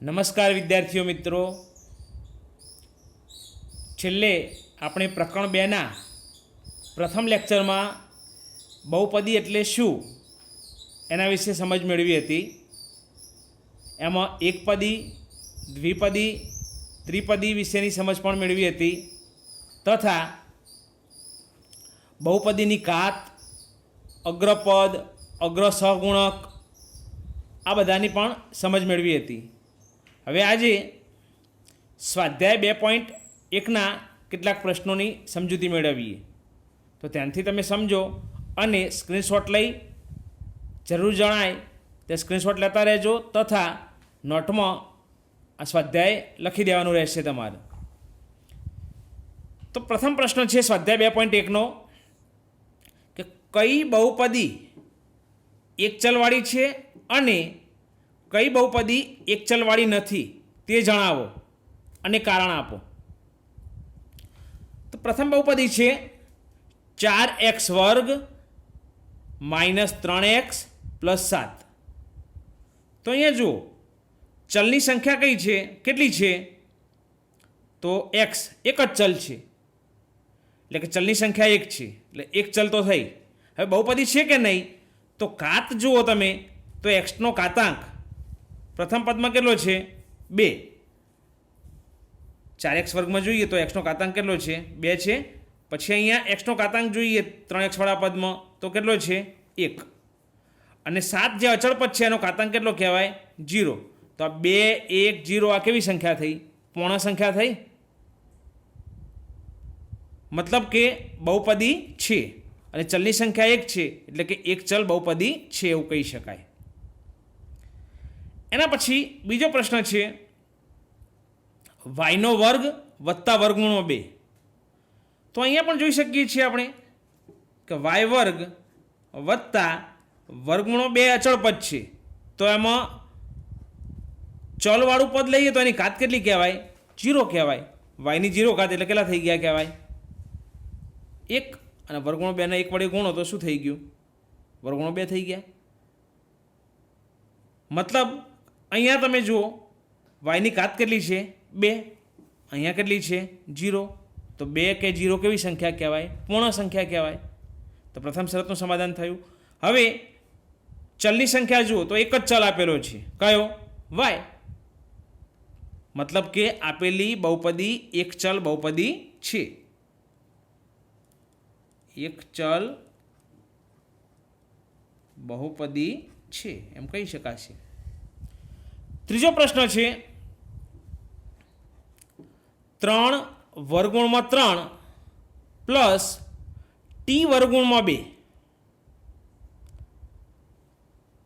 નમસ્કાર વિદ્યાર્થીઓ મિત્રો, છેલ્લે આપણે પ્રકરણ 2ના પ્રથમ લેક્ચરમાં બહુપદી એટલે શું એના વિશે સમજ મેળવી હતી. એમાં એકપદી, દ્વિપદી, ત્રિપદી વિશેની સમજ પણ મેળવી હતી તથા બહુપદીની કાત, અગ્રપદ, અગ્ર સહગુણક આ બધાની પણ સમજ મેળવી હતી. હવે આજે સ્વાધ્યાય 2.1ના કેટલાક પ્રશ્નોની સમજૂતી મેળવીએ. તો ત્યાંથી તમે સમજો અને સ્ક્રીનશોટ લઈ જરૂર જણાય તે સ્ક્રીનશોટ લેતા રહેજો તથા નોટમાં આ સ્વાધ્યાય લખી દેવાનું રહેશે તમારે. તો પ્રથમ પ્રશ્ન છે સ્વાધ્યાય 2.1નો કે કઈ બહુપદી એક ચલવાળી છે અને કઈ બહુપદી એક ચલવાળી નથી તે જણાવો અને કારણ આપો. તો પ્રથમ બહુપદી છે 4x² - 3x + 7. તો અહીંયા જુઓ, ચલની સંખ્યા કઈ છે, કેટલી છે? તો x એક જ ચલ છે, એટલે કે ચલની સંખ્યા એક છે, એટલે એક ચલ તો થઈ. હવે બહુપદી છે કે નહીં, તો કાત જુઓ તમે તો એક્સનો ઘાતાંક પ્રથમ પદમાં કેટલો છે? 2. 4x² જોઈએ તો એક્સનો ઘાતાંક કેટલો છે? 2 છે. પછી અહીંયા એક્સનો ઘાતાંક જોઈએ 3x વાળા પદમાં તો કેટલો છે? 1. અને 7 જે અચળ પદ છે એનો ઘાતાંક કેટલો કહેવાય? 0. તો આ 2, 1, 0 આ કેવી સંખ્યા થઈ? પૂર્ણ સંખ્યા થઈ. મતલબ કે બહુપદી છે અને ચલની સંખ્યા એક છે, એટલે કે એક ચલ બહુપદી છે એવું કહી શકાય. એના પછી બીજો પ્રશ્ન છે y² + વર્ગમૂળ 2. તો અહીંયા પણ જોઈ શકીએ છીએ આપણે કે y² + વર્ગમૂળ 2 અચળ પદ છે. તો એમાં ચલવાળું પદ લઈએ તો એની ઘાત કેટલી કહેવાય? 0 કહેવાય. yની 0 ઘાત એટલે કેટલા થઈ ગયા કહેવાય? 1. અને વર્ગમૂળ 2ને 1 વડે ગુણો તો શું થઈ ગયું? વર્ગમૂળ 2 થઈ ગયા. મતલબ અહીંયા તમે જુઓ yની ઘાત કેટલી છે? 2. અહીંયા કેટલી છે? 0. તો 2 કે 0 કેવી સંખ્યા કહેવાય? પૂર્ણ સંખ્યા કહેવાય. તો પ્રથમ શરતનું સમાધાન થયું. હવે ચલની સંખ્યા જુઓ તો એક જ ચલ આપેલો છે, કયો? y. મતલબ કે આપેલી બહુપદી એક ચલ બહુપદી છે. એક ચલ બહુપદી છે એમ કહી શકાશે. ત્રીજો પ્રશ્ન છે 3 વર્ગમૂળમાં 3 + t વર્ગમૂળમાં 2.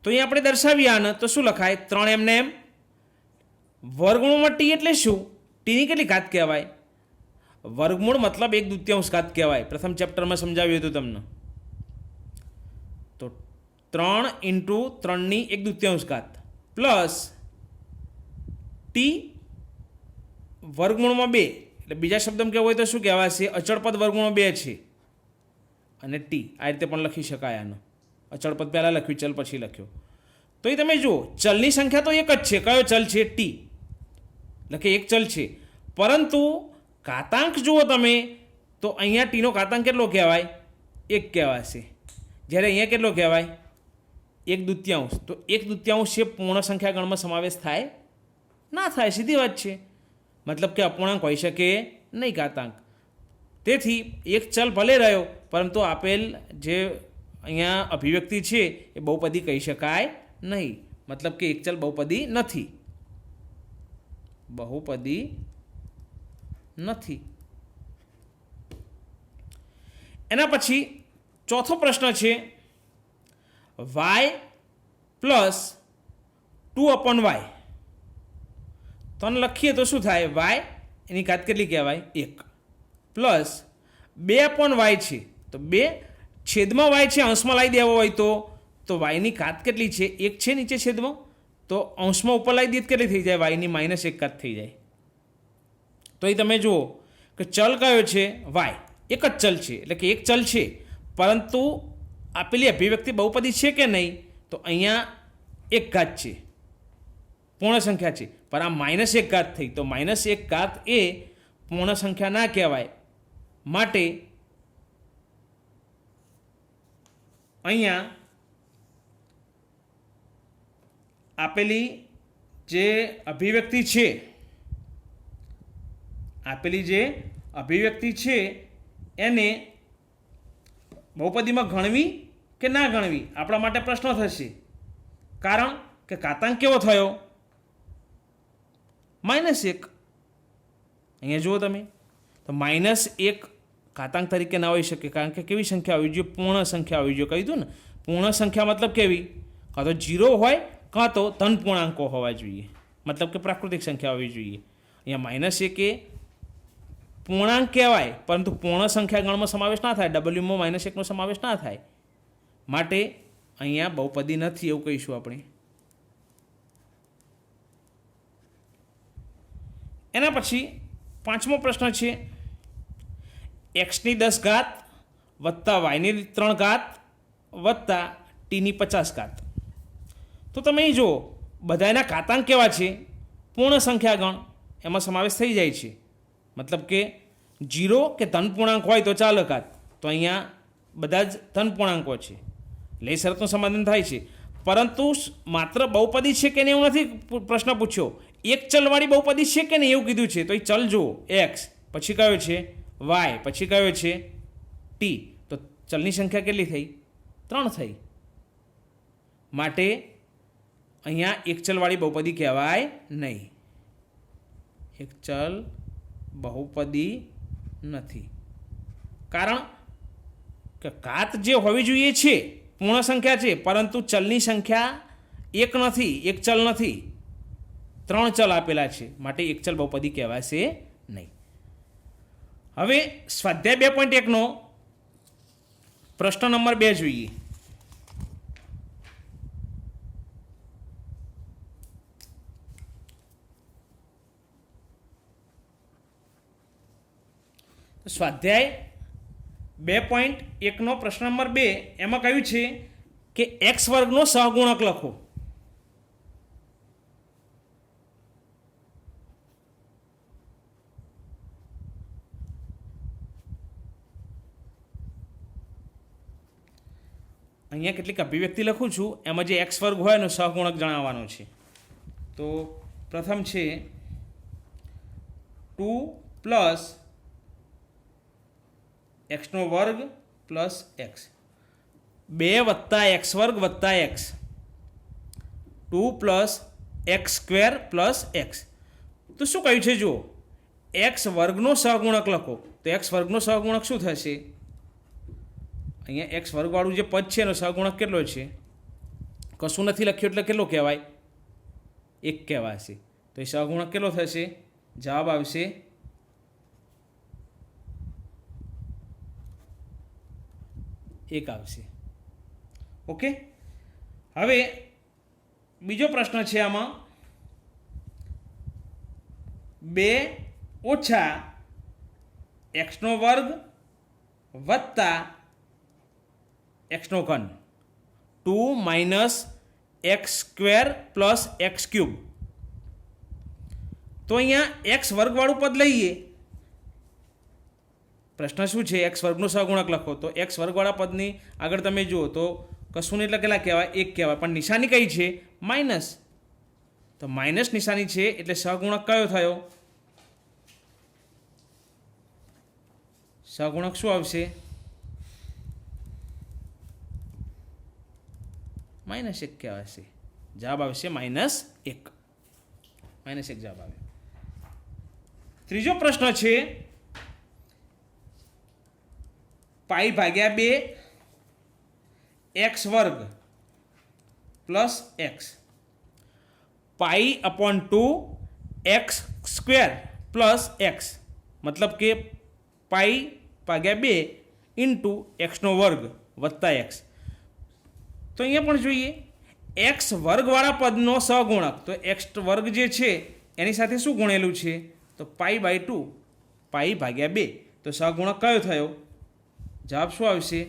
તો અહીંયા આપણે દર્શાવીએ આને તો શું લખાય? 3 એમને એમ. વર્ગમૂળમાં t એટલે શું? ટીની કેટલી ઘાત કહેવાય? વર્ગમૂળ મતલબ 1/2 ઘાત કહેવાય. પ્રથમ ચેપ્ટરમાં સમજાવ્યું હતું તમને. તો 3 × 3 ની 1/2 ઘાત પ્લસ ટી વર્ગમૂળમાં 2, એટલે બીજા શબ્દમાં કહેવું હોય તો શું કહેવાશે? અચળ પદ વર્ગમૂળમાં 2 છે અને ટી. આ રીતે પણ લખી શકાય આનો. અચળ પદ પહેલાં લખ્યું, ચલ પછી લખ્યો. તો એ તમે જુઓ ચલની સંખ્યા તો એક જ છે. કયો ચલ છે? ટી. એટલે કે એક ચલ છે, પરંતુ ઘાતાંક જુઓ તમે તો અહીંયા ટીનો ઘાતાંક કેટલો કહેવાય? 1 કહેવાશે. જ્યારે અહીંયા કેટલો કહેવાય? 1/2. તો 1/2 છે પૂર્ણ સંખ્યા ગણમાં સમાવેશ થાય? ના થાય. સીધી વાત છે. મતલબ કે અપૂર્ણાંક હોઈ શકે નહીં ઘાતાંક. તેથી એક ચલ ભલે રહ્યો, પરંતુ આપેલ જે અહીંયા અભિવ્યક્તિ છે એ બહુપદી કહી શકાય નહીં. મતલબ કે એક ચલ બહુપદી નથી. બહુપદી નથી. એના પછી ચોથો પ્રશ્ન છે y + 2/y. તો આને લખીએ તો શું થાય? y એની ઘાત કેટલી કહેવાય? 1 પ્લસ 2/y છે. તો 2 છેદમાં y છે, અંશમાં લાવી દેવો હોય તો yની ઘાત કેટલી છે? 1 છે નીચે છેદમાં, તો અંશમાં ઉપર લાવી દઈએ કેટલી થઈ જાય? yની -1 ઘાત થઈ જાય. તો એ તમે જુઓ કે ચલ કયો છે? y. એક જ ચલ છે, એટલે કે એક ચલ છે, પરંતુ આપેલી અભિવ્યક્તિ બહુપદી છે કે નહીં? તો અહીંયા 1 ઘાત છે. પૂર્ણ સંખ્યા છે, પણ આ માઇનસ એક ઘાત થઈ, તો માઇનસ એક ઘાત એ પૂર્ણ સંખ્યા ના કહેવાય. માટે અહીંયા આપેલી જે અભિવ્યક્તિ છે એને બહુપદીમાં ગણવી કે ના ગણવી આપણા માટે પ્રશ્ન થશે. કારણ કે ઘાતાંક કેવો થયો? -1. અહીંયા જુઓ તમે, તો -1 ઘાતાંક તરીકે ના હોઈ શકે, કારણ કે કેવી સંખ્યા હોવી જોઈએ? પૂર્ણ સંખ્યા હોવી જોઈએ. કહી દઉં ને, પૂર્ણ સંખ્યા મતલબ કેવી? કાં તો 0 હોય કાં તો ધન પૂર્ણાંકો હોવા જોઈએ, મતલબ કે પ્રાકૃતિક સંખ્યા હોવી જોઈએ. અહીંયા -1 એ પૂર્ણાંક કહેવાય, પરંતુ પૂર્ણ સંખ્યા ગણમાં સમાવેશ ના થાય, ડબલ્યુમાં -1નો સમાવેશ ના થાય. માટે અહીંયા બહુપદી નથી એવું કહીશું આપણે. એના પછી 5મો પ્રશ્ન છે, x10 ઘાત વત્તા y3 ઘાત વત્તા t50 ઘાત. તો તમે અહીં જુઓ, બધાના ઘાતાંક કેવા છે? પૂર્ણ સંખ્યા ગણ, એમાં સમાવેશ થઈ જાય છે. મતલબ કે 0 કે ધન પૂર્ણાંક હોય તો ચાલે ઘાત, તો અહીંયા બધા જ ધન પૂર્ણાંકો છે, એટલે એ શરતનું સમાધાન થાય છે. પરંતુ માત્ર બહુપદી છે કે નહીં એવું નથી પ્રશ્ન પૂછ્યો, એક ચલવાળી બહુપદી છે કે નહીં એવું કીધું છે. તો એ ચલ જુઓ, x, પછી કયો છે y, પછી કયો છે t. તો ચલની સંખ્યા કેટલી થઈ? 3 થઈ. માટે અહીંયા એક ચલવાળી બહુપદી કહેવાય નહીં, એક ચલ બહુપદી નથી. કારણ કે ઘાત જે હોવી જોઈએ છે પૂર્ણ સંખ્યા છે, પરંતુ ચલની સંખ્યા એક નથી, એક ચલ નથી, 3 ચલ આપેલા છે, માટે એક ચલ બહુપદી કહેવાશે નહીં. હવે સ્વાધ્યાય 2.1નો પ્રશ્ન નંબર 2 જોઈએ. સ્વાધ્યાય 2.1નો પ્રશ્ન નંબર 2 એમાં કહ્યું છે કે x વર્ગનો સહગુણક લખો. અહીંયા કેટલીક અભિવ્યક્તિ લખું છું, એમાં જે x વર્ગ હોય એનો સહગુણક જણાવવાનો છે. તો પ્રથમ છે 2 પ્લસ x² પ્લસ x, 2 વત્તા x વર્ગ વત્તા x, 2 plus x² plus x. તો શું કહ્યું છે? જુઓ, x વર્ગનો સહગુણક લખો. તો x વર્ગનો સહગુણક શું થશે? અહીંયા x વર્ગવાળું જે પદ છે એનો સહગુણક કેટલો છે? કશું નથી લખ્યું એટલે કેટલો કહેવાય? 1 કહેવાશે. તો એ સહગુણક કેટલો થશે? જવાબ આવશે 1 આવશે. ઓકે. હવે બીજો પ્રશ્ન છે આમાં, 2 ઓછા x² વત્તા x3, 2 minus x² plus x3. તો અહીંયા x વર્ગવાળું પદ લઈએ. પ્રશ્ન શું છે? x વર્ગનો સહગુણક લખો. તો x વર્ગવાળા પદની આગળ તમે જુઓ તો કશું એટલે કેટલા કહેવાય? 1 કહેવાય. પણ નિશાની કઈ છે? માઇનસ. તો માઇનસ નિશાની છે એટલે સહગુણક કયો થયો? સહગુણક શું આવશે? -1 કહેવાશે. જવાબ આવશે -1. -1 જવાબ આવે. ત્રીજો પ્રશ્ન છે π/2 x² plus x, π/2 x² plus x, મતલબ કે π/2 ઇન્ટુ x² વત્તા x. તો અહીંયા પણ જોઈએ, x વર્ગવાળા પદનો સહગુણક. તો x² જે છે એની સાથે શું ગુણેલું છે? તો π/2 π/2. તો સહગુણક કયો થયો? જવાબ શું આવશે?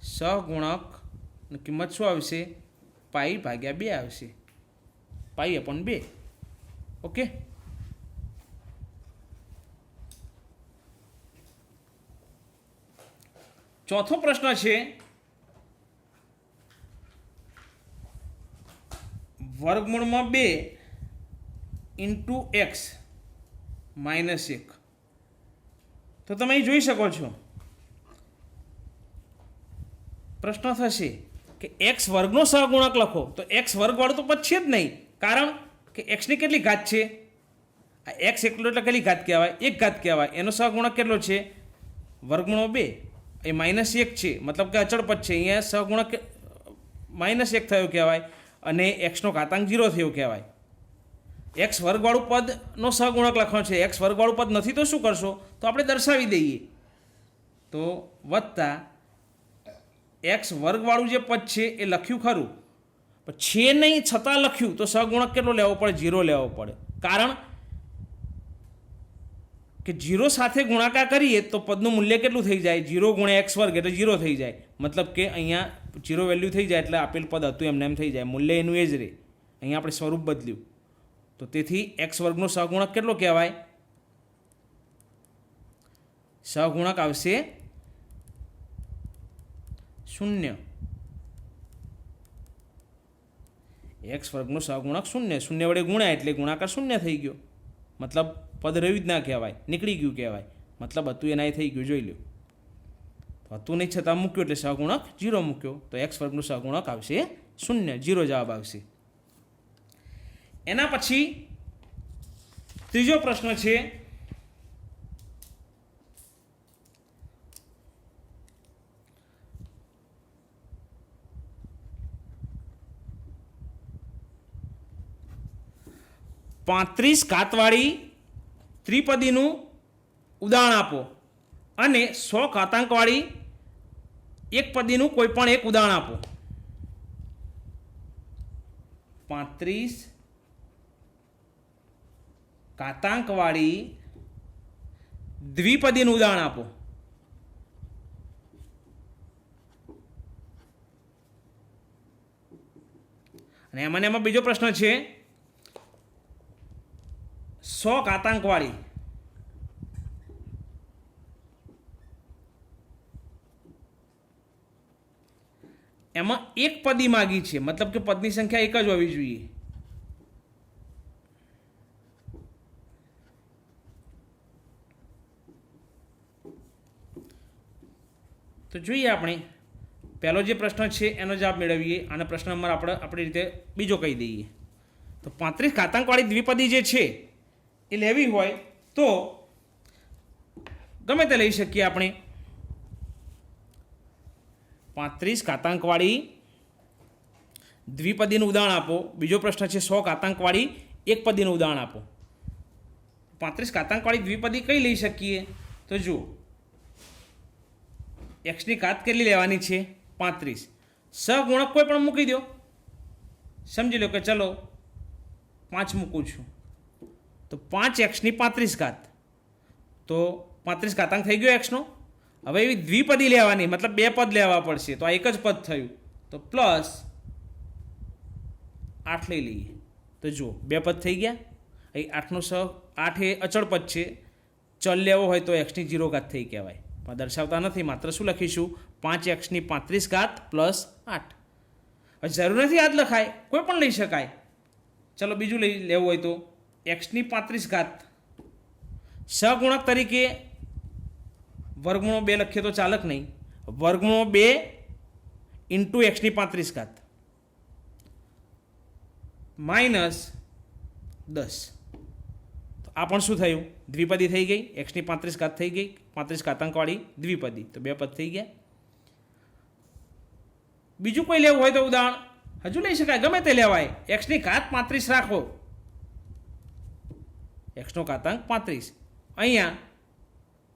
સહગુણક કિંમત શું આવશે? પાઈ ભાગ્યા 2 આવશે, પાઈ અપોન 2. ઓકે, ચોથો પ્રશ્ન છે વર્ગમૂળમાં 2 ઇન્ટુ એક્સ માઇનસ 1. તો તમે અહીં જોઈ શકો છો પ્રશ્ન થશે કે એક્સ વર્ગનો સહગુણક લખો, તો એક્સ વર્ગવાળું તો પદ છે જ નહીં, કારણ કે એક્સની કેટલી ઘાત છે? આ એક્સ એકલો એટલે કેટલી ઘાત કહેવાય? 1 ઘાત કહેવાય. એનો સહગુણક કેટલો છે? વર્ગમૂળો 2, એ -1 છે, મતલબ કે અચળ પદ છે. અહીંયા સહગુણક -1 થયો કહેવાય અને એક્સનો ઘાતાંક 0 થયો કહેવાય. એક્સ વર્ગવાળું પદનો સહગુણક લખવાનો છે. એક્સ વર્ગવાળું પદ નથી તો શું કરશો? તો આપણે દર્શાવી દઈએ, તો વત્તા એક્સ વર્ગવાળું જે પદ છે એ લખ્યું ખરું, પણ છે નહીં છતાં લખ્યું, તો સહગુણક કેટલો લેવો પડે? 0 લેવો પડે. કારણ કે 0 સાથે ગુણાકાર કરીએ તો પદનું મૂલ્ય કેટલું થઈ જાય? 0 ગુણ્યા એક્સ વર્ગ એટલે 0 થઈ જાય. મતલબ કે અહીંયા 0 વેલ્યુ થઈ જાય એટલે આપેલ પદ હતું એમને એમ થઈ જાય, મૂલ્ય એનું એ જ રહે. અહીંયા આપણે સ્વરૂપ બદલ્યું, તો તેથી એક્સ વર્ગનો સહગુણક કેટલો કહેવાય? સહગુણક આવશે 0. એક્સ વર્ગનો સહગુણક 0. 0 વડે ગુણ્યા એટલે ગુણાકાર 0 થઈ ગયો, મતલબ પદ રહ્યું જ ના કહેવાય, નીકળી ગયું કહેવાય. મતલબ હતું એના થઈ ગયું, જોઈ લો. હતું નહીં છતાં મૂક્યું એટલે સહગુણક 0 મૂક્યો, તો એક્સ વર્ગનો સહગુણક આવશે 0. 0 જવાબ આવશે. એના પછી ત્રીજો પ્રશ્ન છે પાંત્રીસ ઘાતવાળી ત્રિપદીનું ઉદાહરણ આપો અને 100 ઘાતાંકવાળી એક પદીનું કોઈ પણ એક ઉદાહરણ આપો. 35 ઘાતાંકવાળી દ્વિપદીનું ઉદાહરણ આપો. અને એમાં બીજો પ્રશ્ન છે 100 ઘાતાંકવાળી એમાં એક પદી માગી છે, મતલબ કે પદની સંખ્યા એક જ હોવી જોઈએ. તો જોઈએ આપણે પહેલો જે પ્રશ્ન છે એનો જવાબ મેળવીએ અને પ્રશ્ન નંબર આપણે આપણી રીતે બીજો કહી દઈએ. તો 35 ઘાતાંકવાળી દ્વિપદી જે છે એ લેવી હોય તો ગમે તે લઈ શકીએ આપણે. 35 ઘાતાંકવાળી દ્વિપદીનું ઉદાહરણ આપો. બીજો પ્રશ્ન છે 100 ઘાતાંકવાળી એક પદીનું ઉદાહરણ આપો. 35 ઘાતાંકવાળી દ્વિપદી કઈ લઈ શકીએ? તો જુઓ, એક્સની ઘાત કેટલી લેવાની છે? 35. સહગુણક કોઈ પણ મૂકી દો. સમજી લો કે ચલો 5 મૂકું છું, તો 5x ની 35 ઘાત, તો 35 ઘાતાંક થઈ ગયો એક્સનો. હવે એવી દ્વિપદી લેવાની, મતલબ 2 પદ લેવા પડશે, તો આ એક જ પદ થયું, તો પ્લસ 8 લઈ લઈએ. તો જુઓ 2 પદ થઈ ગયા. અહીં 8 એ અચળ પદ છે, ચલ લેવો હોય તો એક્સની 0 ઘાત થઈ કહેવાય, પણ દર્શાવતા નથી. માત્ર શું લખીશું? 5x ની 35 ઘાત પ્લસ 8. હવે જરૂર નથી આ જ લખાય, કોઈ પણ લઈ શકાય. ચલો બીજું લઈ લેવું હોય તો એક્સની 35 ઘાત સહગુણક તરીકે વર્ગમૂળો 2 લખીએ તો ચાલક નહીં. વર્ગમૂળો 2 ઇન્ટુ એક્સની 35 ઘાત માઇનસ 10. તો આ પણ શું થયું? દ્વિપદી થઈ ગઈ. એક્સની 35 ઘાત થઈ ગઈ, 35 ઘાતાંકવાળી દ્વિપદી, તો 2 પદ થઈ ગયા. બીજું કોઈ લેવું હોય તો ઉદાહરણ હજુ લઈ શકાય, ગમે તે લેવાય. એક્સની ઘાત 35 રાખો, એક્સનો ઘાતાંક 35. અહીંયા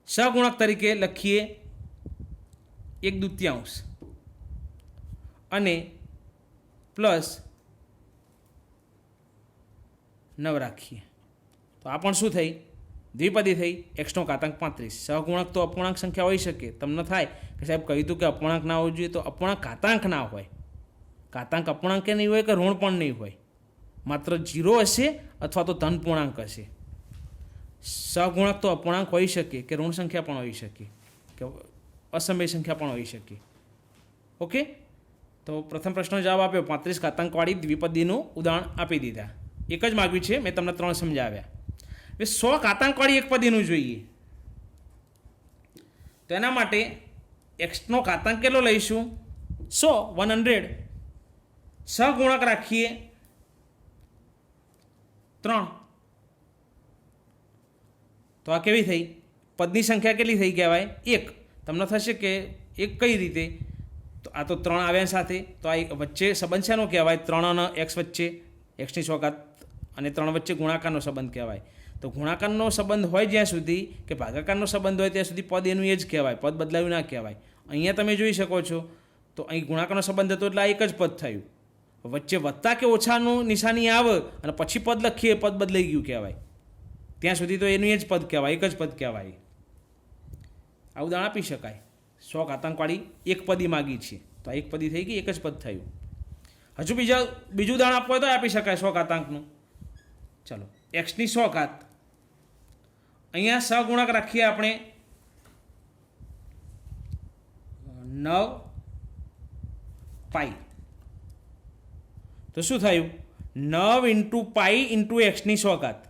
સહગુણક તરીકે લખીએ 1/2 અને પ્લસ 9 રાખીએ, તો આ પણ શું થઈ? દ્વિપદી થઈ. એક્સનો ઘાતાંક 35. સહગુણક તો અપૂર્ણાંક સંખ્યા હોઈ શકે. તમને થાય કે સાહેબ કહ્યું હતું કે અપૂર્ણાંક ના હોવું જોઈએ, તો અપૂર્ણાંક ઘાતાંક ના હોય, ઘાતાંક અપૂર્ણાંક નહીં હોય કે ઋણ પણ નહીં હોય, માત્ર 0 હશે અથવા તો ધન પૂર્ણાંક હશે. સહગુણક તો અપૂર્ણાંક હોઈ શકે, કે ઋણ સંખ્યા પણ હોઈ શકે, કે અસમય સંખ્યા પણ હોઈ શકે. ઓકે, તો પ્રથમ પ્રશ્નનો જવાબ આપ્યો. 35 ઘાતાંકવાળી દ્વિપદીનું ઉદાહરણ આપી દીધા. એક જ માગ્યું છે, મેં તમને 3 સમજાવ્યા. હવે 100 ઘાતાંકવાળી એકપદીનું જોઈએ. તો એના માટે એક્સનો ઘાતાંક કેટલો લઈશું? 100. સહગુણક રાખીએ 3. તો આ કેવી થઈ? પદની સંખ્યા કેટલી થઈ કહેવાય? 1. તમને થશે કે 1 કઈ રીતે? તો આ તો 3 આવ્યા સાથે, તો આ વચ્ચે સંબંધ શેનો કહેવાય? 3 અને x વચ્ચે, xની 100 ઘાત અને 3 વચ્ચે ગુણાકારનો સંબંધ કહેવાય. તો ગુણાકારનો સંબંધ હોય જ્યાં સુધી, કે ભાગાકારનો સંબંધ હોય ત્યાં સુધી પદ એનું એ જ કહેવાય, પદ બદલાયું ના કહેવાય. અહીંયા તમે જોઈ શકો છો, તો અહીં ગુણાકારનો સંબંધ હતો એટલે આ એક જ પદ થયું. વચ્ચે વત્તા કે ઓછાનું નિશાની આવે અને પછી પદ લખીએ, પદ બદલાઈ ગયું કહેવાય. ત્યાં સુધી તો એનું એ જ પદ કહેવાય, એક જ પદ કહેવાય. આ ઉદાહરણ આપી શકાય. 100 ઘાતાંકવાળી એક પદી માગી છે, તો આ એક પદી થઈ ગઈ, એક જ પદ થયું. હજુ બીજું ઉદાહરણ આપવું હોય તો આપી શકાય 100 ઘાતાંકનું. ચલો, એક્સની 100 ઘાત. અહીંયા સહગુણક રાખીએ આપણે 9 પાઈ. તો શું થયું? 9 × પાઈ × એક્સની 100 ઘાત.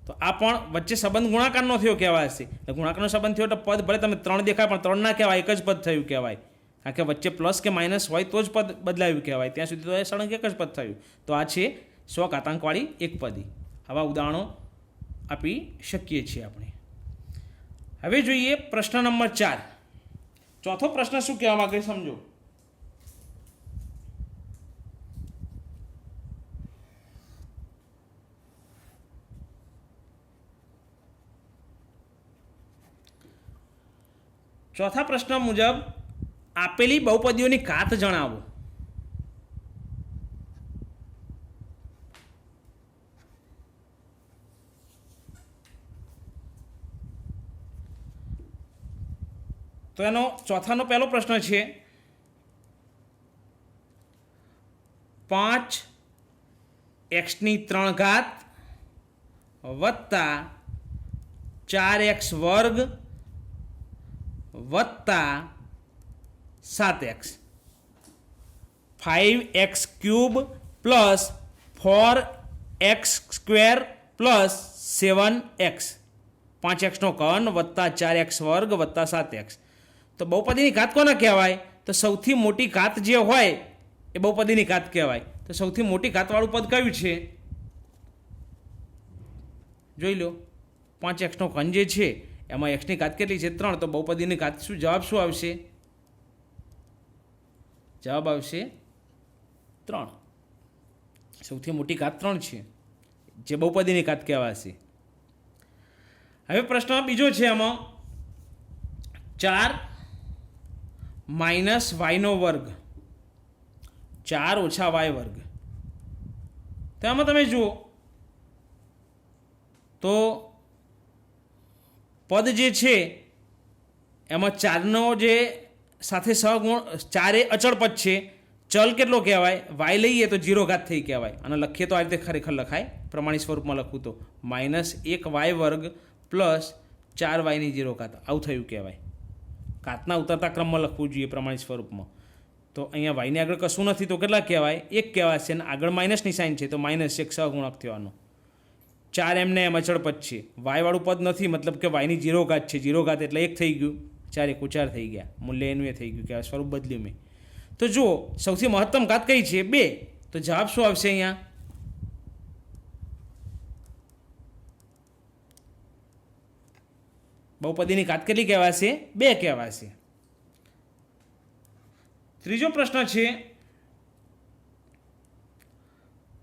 તો આ પણ વચ્ચે સંબંધ ગુણાકારનો થયો કહેવાય છે. એટલે ગુણાકારનો સંબંધ થયો તો પદ ભલે તમે 3 દેખાય પણ 3 ના કહેવાય, એક જ પદ થયું કહેવાય. કારણ કે વચ્ચે પ્લસ કે માઇનસ હોય તો જ પદ બદલાયું કહેવાય. ત્યાં સુધી તો એ સળંગ એક જ પદ થયું. તો આ છે 100 ઘાતાંકવાળી એકપદી. આવા ઉદાહરણો આપી શકીએ છીએ આપણે. હવે જોઈએ પ્રશ્ન નંબર 4. ચોથો પ્રશ્ન શું કહેવા માંગે સમજો. ચોથા પ્રશ્ન મુજબ આપેલી બહુપદીઓની ઘાત જણાવો. તો એનો ચોથાનો પહેલો પ્રશ્ન છે 5x ની 3 ઘાત વત્તા 4x વર્ગ વત્તા 7x, 5x cube plus 4x square plus 7x, 5xનો ઘન વત્તા 4x વર્ગ વત્તા 7x. તો બહુપદીની ઘાત કોને કહેવાય? તો સૌથી મોટી ઘાત જે હોય એ બહુપદીની ઘાત કહેવાય. તો સૌથી મોટી ઘાતવાળું પદ કયું છે? જોઈ લો. 5xનો ઘન જે છે એમાં એક્સની ઘાત કેટલી છે? 3. તો બહુપદીની ઘાત શું? જવાબ શું આવશે? જવાબ આવશે 3. સૌથી મોટી ઘાત 3 છે, જે બહુપદીની ઘાત કહેવાશે. હવે પ્રશ્ન બીજો છે, એમાં 4 માઇનસ વાયનો વર્ગ, 4 ઓછા વાય વર્ગ. તો આમાં તમે જુઓ તો પદ જે છે એમાં 4નો જે સાથે સહગુણ, 4 એ અચળ પદ છે. ચલ કેટલો કહેવાય? વાય લઈએ તો 0 ઘાત થઈ કહેવાય. અને લખીએ તો આ રીતે ખરેખર લખાય. પ્રમાણિત સ્વરૂપમાં લખું તો -1y વર્ગ પ્લસ 4y ની 0 ઘાત, આવું થયું કહેવાય. ઘાતના ઉતરતા ક્રમમાં લખવું જોઈએ પ્રમાણિત સ્વરૂપમાં. તો અહીંયા વાયની આગળ કશું નથી તો કેટલા કહેવાય? 1 કહેવાય છે. અને આગળ માઇનસની સાઇન છે તો -1 સહગુણક થવાનો. 4 એમને એમ અચળ પદ છે, વાયવાળું પદ નથી, મતલબ કે વાયની 0 ઘાત છે. 0 ઘાત એટલે 1 થઈ ગયું, 4 × 4 થઈ ગયા, મૂલ્ય એનું એ થઈ ગયું, કે સ્વરૂપ બદલ્યું મેં. તો જુઓ સૌથી મહત્તમ ઘાત કઈ છે? 2. તો જવાબ શું આવશે અહીંયા? બહુપદીની ઘાત કેટલી કહેવાશે? 2 કહેવાશે. ત્રીજો પ્રશ્ન છે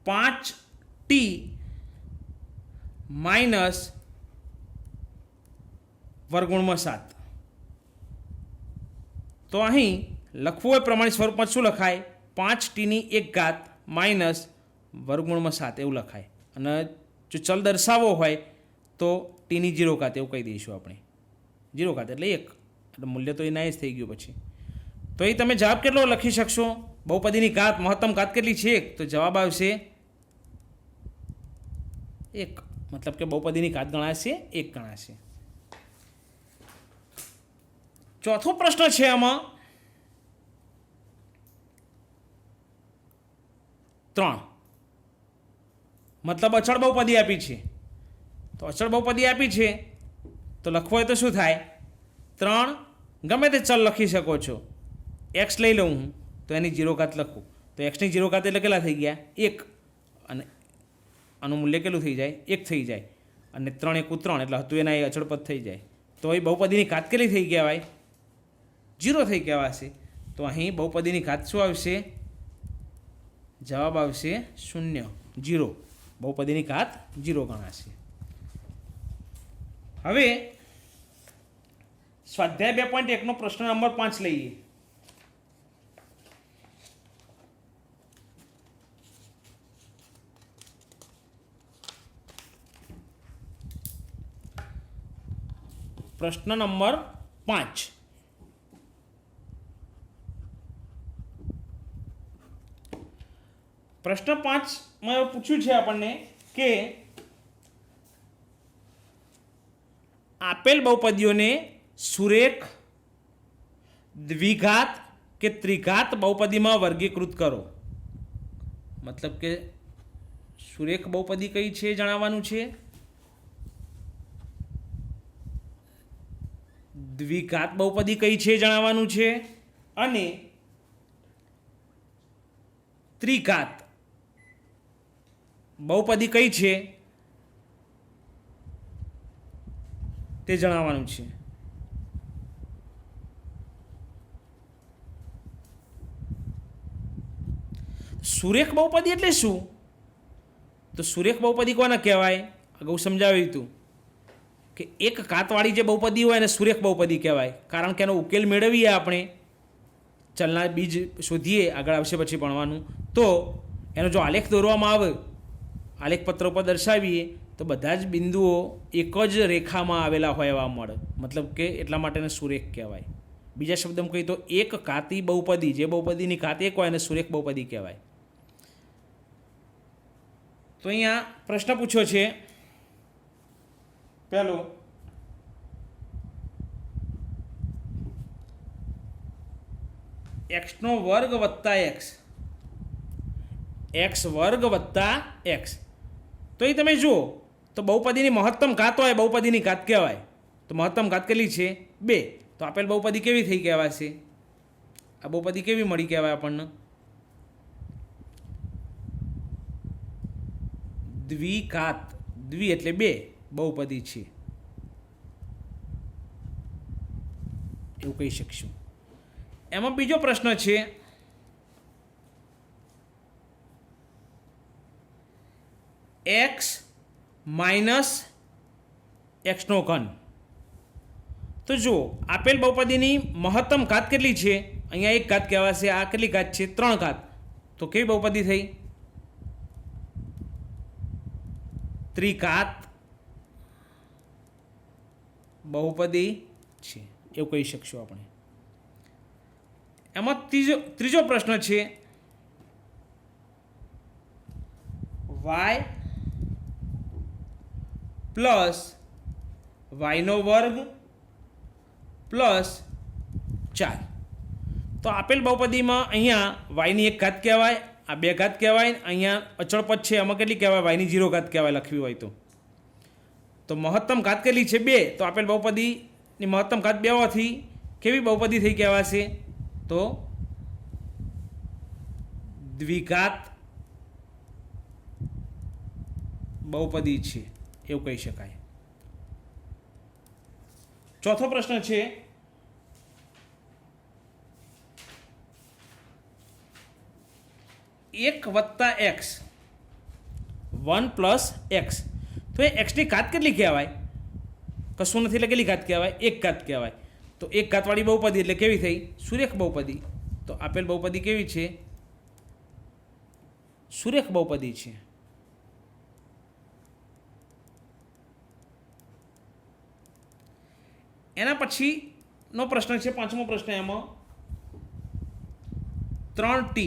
5t માઇનસ વર્ગમૂળમાં 7. તો અહીં લખવું હોય પ્રમાણિત સ્વરૂપમાં શું લખાય? 5t ની 1 ઘાત માઇનસ વર્ગમૂળમાં 7 એવું લખાય. અને જો ચલ દર્શાવવો હોય તો t ની 0 ઘાત એવું કહી દઈશું આપણે. 0 ઘાત એટલે 1, એટલે મૂલ્ય તો એ ના જ થઈ ગયું પછી. તો એ તમે જવાબ કેટલો લખી શકશો? બહુપદીની ઘાત મહત્તમ ઘાત કેટલી છે 1, તો જવાબ આવશે 1, મતલબ કે બહુપદીની ઘાત ગણાશે 1 ગણાશે. ચોથો પ્રશ્ન છે આમાં 3, મતલબ અચળ બહુપદી આપી છે. તો અચળ બહુપદી આપી છે તો લખવું હોય તો શું થાય? 3 ગમે તે ચલ લખી શકો છો. એક્સ લઈ લઉં હું તો એની 0 ઘાત લખું, તો એક્સની 0 ઘાત એટલે કેટલા થઈ ગયા? 1, અને આનું મૂલ્ય કેટલું થઈ જાય? 1 થઈ જાય, અને 3 1 3 એટલે હતું એના એ અચળપદ થઈ જાય. તો એ બહુપદીની ઘાત કેટલી થઈ કહેવાય? 0 થઈ કહેવાશે. તો અહીં બહુપદીની ઘાત શું આવશે? જવાબ આવશે 0, 0. બહુપદીની ઘાત 0 ગણાશે. હવે સ્વાધ્યાય 2.1 પ્રશ્ન નંબર 5 લઈએ. પ્રશ્ન નંબર 5. પ્રશ્ન 5માં એવું પૂછ્યું છે આપણને કે આપેલ બહુપદીઓને સુરેખ, દ્વિઘાત કે ત્રિઘાત બહુપદીમાં વર્ગીકૃત કરો. મતલબ કે સુરેખ બહુપદી કઈ છે જણાવવાનું છે, દ્વિઘાત બહુપદી કઈ છે જણાવવાનું છે, અને ત્રિઘાત બહુપદી કઈ છે તે જણાવવાનું છે. સુરેખ બહુપદી એટલે શું? તો સુરેખ બહુપદી કોને કહેવાય? અગાઉ સમજાવ્યું હતું કે એક ઘાતવાળી જે બહુપદી હોય એને સુરેખ બહુપદી કહેવાય, કારણ કે એનો ઉકેલ મેળવીએ આપણે, ચલના બીજ શોધીએ, આગળ આવશે પછી ભણવાનું, તો એનો જો આલેખ દોરવામાં આવે, આલેખ પત્ર ઉપર દર્શાવીએ તો બધા જ બિંદુઓ એક જ રેખામાં આવેલા હોય એવા મળે. મતલબ કે એટલા માટે એને સુરેખ કહેવાય. બીજા શબ્દમાં કહીએ તો એક ઘાતી બહુપદી, જે બહુપદીની ઘાત એક હોય એને સુરેખ બહુપદી કહેવાય. તો અહીંયા પ્રશ્ન પૂછ્યો છે પહેલો, એક્સનો વર્ગ વત્તા એક્સ વર્ગ વત્તા એક્સ. તો એ તમે જુઓ તો બહુપદીની મહત્તમ ઘાત હોય બહુપદીની ઘાત કહેવાય. તો મહત્તમ ઘાત કેટલી છે? 2. તો આપેલ બહુપદી કેવી થઈ કહેવાશે? આ બહુપદી કેવી મળી કહેવાય આપણને? દ્વિઘાત, દ્વિ એટલે 2 બહુપદી છે એવું કહી શકશું. એમાં બીજો પ્રશ્ન છે એક્સ માઇનસ એક્સનો ઘન. તો જુઓ આપેલ બહુપદીની મહત્તમ ઘાત કેટલી છે? અહીંયા 1 ઘાત કહેવાશે. આ કેટલી ઘાત છે? 3 ઘાત. તો કેવી બહુપદી થઈ? ત્રિઘાત બહુપદી છે એવું કહી શકશું આપણે. એમાં ત્રીજો પ્રશ્ન છે વાય પ્લસ વાયનો વર્ગ પ્લસ 4. તો આપેલ બહુપદીમાં અહીંયા વાયની 1 ઘાત કહેવાય, આ 2 ઘાત કહેવાય, અહીંયા અચળ પદ છે એમાં કેટલી કહેવાય? વાયની 0 ઘાત કહેવાય લખવી હોય તો મહત્તમ ઘાત કેટલી છે? 2. તો આપેલ બહુપદીની મહત્તમ ઘાત 2 હોવાથી કેવી બહુપદી થઈ કહેવાશે? તો દ્વિઘાત બહુપદી છે એવું કહી શકાય. ચોથો પ્રશ્ન છે એક વત્તા એક્સ, 1 પ્લસ એક્સ. તો એ એક્સની ઘાત કેટલી કહેવાય? કશું નથી એટલે કેટલી ઘાત કહેવાય? 1 ઘાત કહેવાય. તો 1 ઘાતવાળી બહુપદી એટલે કેવી થઈ? સુરેખ બહુપદી. તો આપેલ બહુપદી કેવી છે? સુરેખ બહુપદી છે. એના પછીનો પ્રશ્ન છે 5મો પ્રશ્ન. એમાં 3t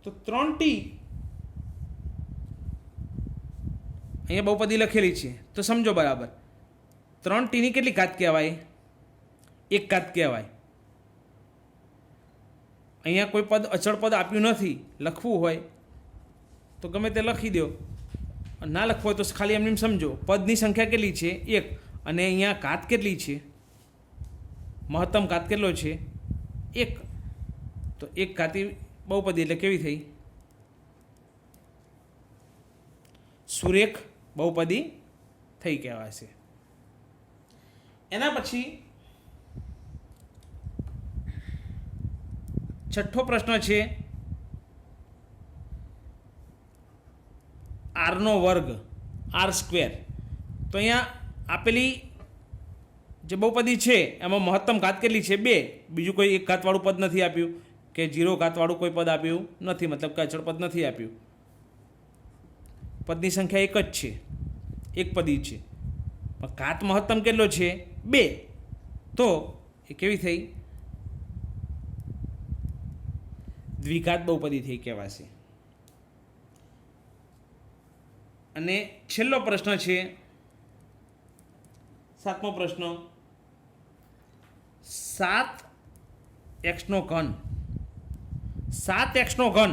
તો 3t અહીંયા બહુપદી લખેલી છે તો સમજો બરાબર 3t ની કેટલી ઘાત કહેવાય? 1 ઘાત કહેવાય. અહીંયા કોઈ પદ અચળ પદ આપ્યું નથી, લખવું હોય તો ગમે તે લખી દો, ના લખવું હોય તો ખાલી એમને સમજો પદની સંખ્યા કેટલી છે? 1. અને અહીંયા ઘાત કેટલી છે? મહત્તમ ઘાત કેટલો છે? 1. તો 1 ઘાતી બહુપદી એટલે કેવી થઈ? સુરેખ બહુપદી થઈ કહેવાશે. એના પછી છઠ્ઠો પ્રશ્ન છે આરનો વર્ગ, આર સ્ક્વેર. તો અહીંયા આપેલી જે બહુપદી છે એમાં મહત્તમ ઘાત કેટલી છે? 2. બીજું કોઈ 1 ઘાતવાળું પદ નથી આપ્યું કે 0 ઘાતવાળું કોઈ પદ આપ્યું નથી, મતલબ કે અચળ પદ નથી આપ્યું. પદની સંખ્યા 1 જ છે, 1 પદી છે, પણ ઘાત મહત્તમ કેટલો છે? 2. તો એ કેવી થઈ? દ્વિઘાત બહુપદી થઈ કહેવાશે. અને છેલ્લો પ્રશ્ન છે 7મો પ્રશ્ન, 7x નો ઘન. 7x નો ઘન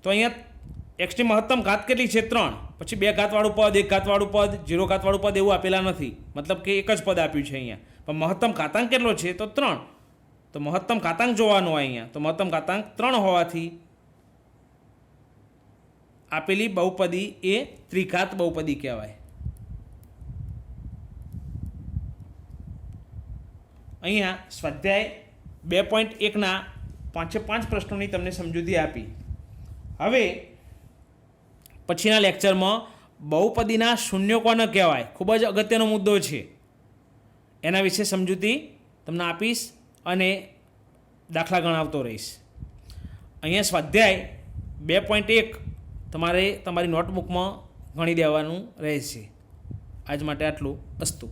તો અહીંયા x ની મહત્તમ ઘાત કેટલી છે? 3. પછી 2 ઘાતવાળું પદ, 1 ઘાતવાળું પદ, 0 ઘાતવાળું પદ એવું આપેલા નથી, મતલબ કે એક જ પદ આપ્યું છે અહીંયા. પણ મહત્તમ ઘાતાંક કેટલો છે? તો 3. તો મહત્તમ ઘાતાંક જોવાનો અહીંયા, તો મહત્તમ ઘાતાંક 3 હોવાથી આપેલી બહુપદી એ ત્રિઘાત બહુપદી કહેવાય. અહીંયા સ્વાધ્યાય 2.1ના 5 પ્રશ્નોની તમને સમજૂતી આપી. હવે પછીના લેક્ચરમાં બહુપદીના શૂન્યો કોને કહેવાય, ખૂબ જ અગત્યનો મુદ્દો છે, એના વિશે સમજૂતી તમને આપીશ અને દાખલા ગણાવતો રહીશ. અહીંયા સ્વાધ્યાય 2.1 તમારે તમારી નોટબુકમાં ગણી દેવાનું રહેશે. આજ માટે આટલું. અસ્તુ.